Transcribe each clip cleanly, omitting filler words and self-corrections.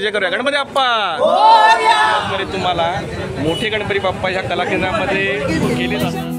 जय करूया गणपती बाप्पा मध्ये तुम्हाला मोठे गणपती बाप्पा ह्या कला केंद्रामध्ये केले जातात।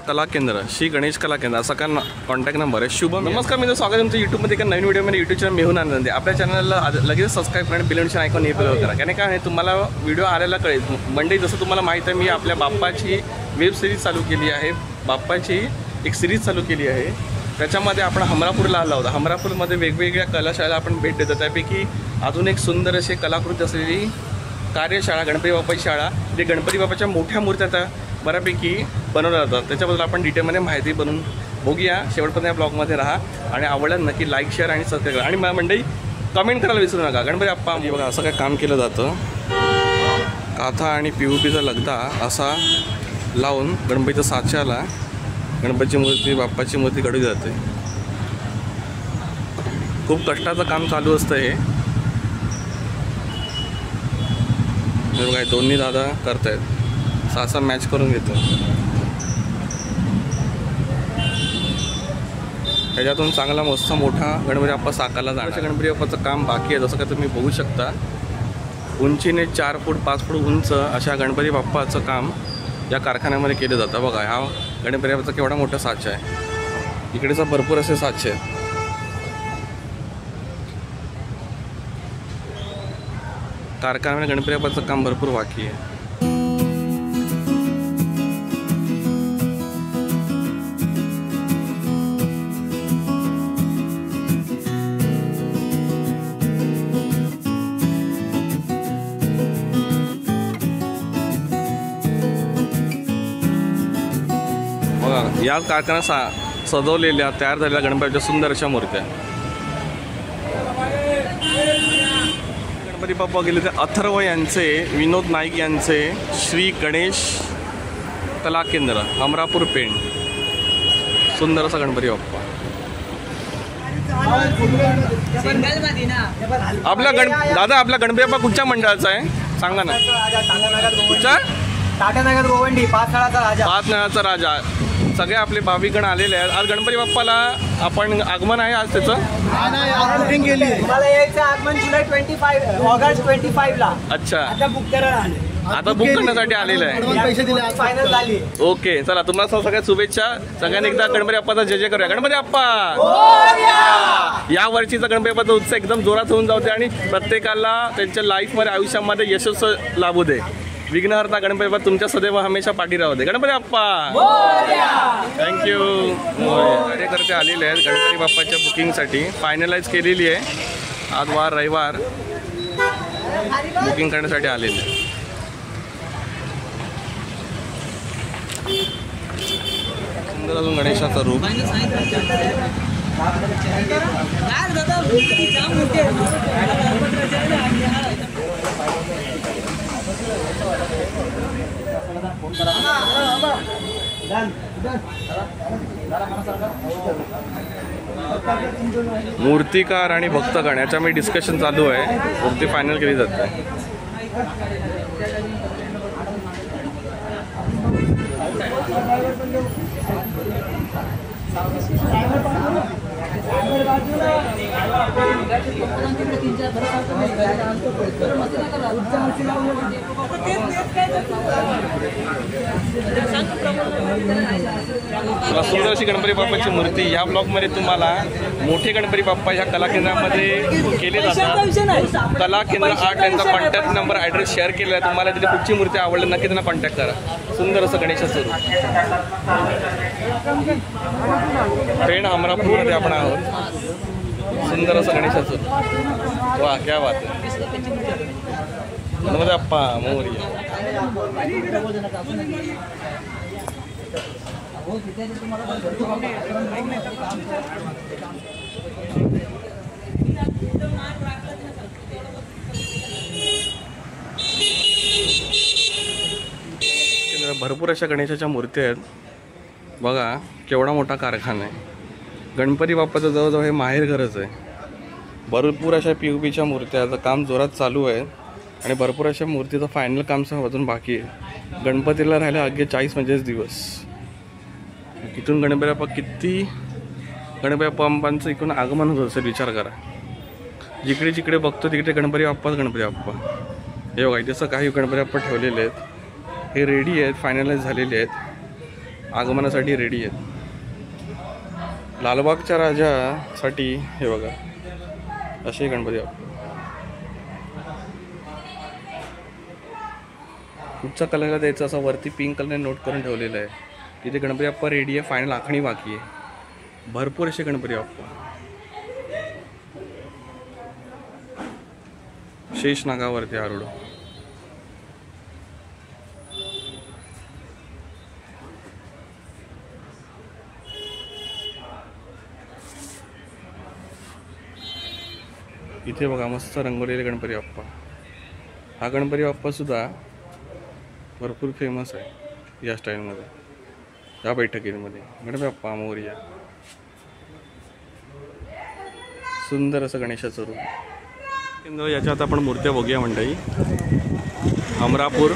कला केंद्र श्री गणेश कला केंद्र असा का कॉन्टॅक्ट नंबर आहे। शुभम नमस्कार, मी स्वागत आहे तुमचं यूट्यूबमध्ये एका नवीन व्हिडिओमध्ये। यूट्यूब चॅनल मेहून आनंद आहे। आपल्या चॅनलला लगेच सबस्क्राईब करा आणि बेल नोटिफिकेशन आयकॉन एनेबल करा, कारण काय आहे तुम्हाला व्हिडिओ आलेला कळेल। मंडळी जसं तुम्हाला माहीत आहे, मी आपल्या बाप्पाची वेब सिरीज चालू केली आहे, बाप्पाची एक सिरीज चालू केली आहे। त्याच्यामध्ये आपण हमरापूरला आला होता। हमरापूरमध्ये वेगवेगळ्या कलाशाळेला आपण भेट देतो, त्यापैकी अजून एक सुंदर अशी कलाकृती असलेली कार्यशाळा गणपती बाप्पाची शाळा, जे गणपती बाप्पाच्या मोठ्या मूर्त्या बऱ्यापैकी बनवल्या जातात। त्याच्याबद्दल आपण डिटेलमध्ये माहिती बनवून बघूया। शेवटपर्यंत या ब्लॉगमध्ये राहा आणि आवडलं नक्की लाईक शेअर आणि सबस्क्राईब करा आणि मंडळी कमेंट करायला विसरू नका। गणपती बाप्पा बघा असं काय काम केलं जातं, काथा आणि POPचा लगदा असा लावून गणपतीच्या साच्याला गणपतीची मूर्ती बाप्पाची मूर्ती घडवली जाते। खूप कष्टाचं काम चालू असतं हे बघा, दोन्ही दादा करतायत, साचा मॅच करून घेतो। त्याच्यातून चांगला मस्त मोठा गणपती बाप्पा साकारला जाणार। गणपती बाप्पाचं काम बाकी आहे, जसं का तुम्ही बघू शकता। उंचीने 4 फूट 5 फूट उंच अशा गणपती बाप्पाचं काम या कारखान्यामध्ये केलं जातं। बघा हा गणपती बाप्पाचा केवढा मोठा साचा आहे, इकडेचा भरपूर असे साचे आहेत। कारखान्यामध्ये गणपती बाप्पाचं काम भरपूर बाकी आहे। या कारखान्यात सजवलेल्या तयार झालेल्या गणपतीच्या सुंदर अशा मूर्त्या। गणपती बाप्पा गेले ते अथर्व यांचे, विनोद नाईक यांचे श्री गणेश कला केंद्र हमरापूर पेण, सुंदर असा गणपती बाप्पा। आपला दादा आपला गणपती बाप्पा कुठच्या मंडळाचा आहे सांगा ना? कुठच्या? टाटानगर गोवंडी, 5 नळाचा राजा। सगळे आपले भाविकगण आलेले आहेत। आज गणपती बाप्पाला आपण आगमन आहे आज त्याचं? बुकिंग केली आहे। मला यायचं आगमन जुलै 25 ऑगस्ट 25 ला। अच्छा, आता बुक करायला आता बुक करण्यासाठी आलेलं आहे। पैसे दिले, फायनल झाली। ओके, चला तुम्हाला सगळ्यात शुभेच्छा। सगळ्यांनी एकदा गणपती बाप्पाचा जय जय करूया। गणपती बाप्पा या वर्षीचा गणपती बाप्पाचा उत्सव एकदम जोरात होऊन जाऊ दे आणि प्रत्येकाला त्यांच्या लाईफमध्ये आयुष्यामध्ये यशस्वी लाभू दे। विघ्नहर्ता गणपती बाप्पा तुमच्या सदैव हमेशा पाठी राहू दे। गणपती बाप्पा थँक्यू। कार्यकर्ते आलेले आहेत गणपती बाप्पाच्या बुकिंगसाठी, फायनलाइज केलेली आहे। आज वार रविवार बुकिंग करण्यासाठी आलेले। सुंदर अजून गणेशाचं रूप। मूर्तिकार आणि भक्तगण याच्यामध्ये डिस्कशन चालू आहे, मूर्ती फायनल केली जाते। सुंदर अशी गणपती बाप्पाची मूर्ती या ब्लॉगमध्ये तुम्हाला मोठे गणपती बाप्पा ह्या कला केंद्रामध्ये केले जातात। कला केंद्र 8 यांचा कॉन्टॅक्ट नंबर ॲड्रेस शेअर केलेला आहे। तुम्हाला तिथे कुठची मूर्ती आवडली नक्की त्यांना कॉन्टॅक्ट करा। सुंदर असं गणेशाचं रूप। ट्रेन हमरापूरमध्ये आपण आहोत। सुंदर असं गणेशाचं रूप, वा क्या बात आहे। गणपती बाप्पा मोरया। भरपूर अशा गणेशाच्या मूर्ती आहेत। बघा केवढा मोठा कारखाना आहे। गणपती बाप्पाचं जवळजवळ हे माहेर घरच आहे। भरपूर अशा POPच्या मूर्त्याचं काम जोरात चालू आहे आणि भरपूर अशा मूर्तीचं फायनल काम अजून बाकी आहे. गणपतीला राहिला अगदी 40-45 दिवस. इथून गणपती बाप्पा किती गणपती बाप्पांचं इकडून आगमन होत असेल विचार करा. जिकडे जिकडे बघतो तिकडे गणपती बाप्पाच गणपती बाप्पा. हे बघा इथे असं काही गणपती बाप्पा ठेवलेले आहेत. हे रेडी आहेत, फायनलाइज झालेले आहेत, आगमनासाठी रेडी आहेत. लालबागच्या राजासाठी हे बघा असे गणपती बाप्पा. कुठचा कलरला द्यायचा असं वरती पिंक कलरने नोट करून ठेवलेलं आहे. तिथे गणपती बाप्पा रेडी आहे, फायनल आखणी बाकी आहे. भरपूर असे गणपती बाप्पा. शेष नागावरती आरूढ. इथे बघा मस्त रंगवलेले गणपती बाप्पा. हा गणपती बाप्पा सुद्धा भरपूर फेमस आहे या स्टाईलमध्ये, या बैठकीमध्ये. गणपती बाप्पा मोरया. सुंदर असं गणेशाचं रूप. याच्यात आपण मूर्त्या बघूया मंडळी. अमरापूर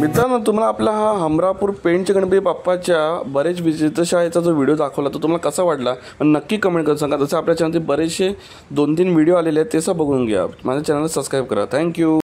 मित्रांनो, तुम्हाला आपला हा हमरापूर पेंटच्या गणपती बाप्पाच्या बरेच विजितशाळेचा जो व्हिडिओ दाखवला तो तुम्हाला कसा वाटला नक्की कमेंट करून सांगा. जसं आपल्या चॅनलचे बरेचसे 2-3 व्हिडिओ आलेले आहेत ते बघून घ्या. माझ्या चॅनलला सबस्क्राईब करा. थँक्यू.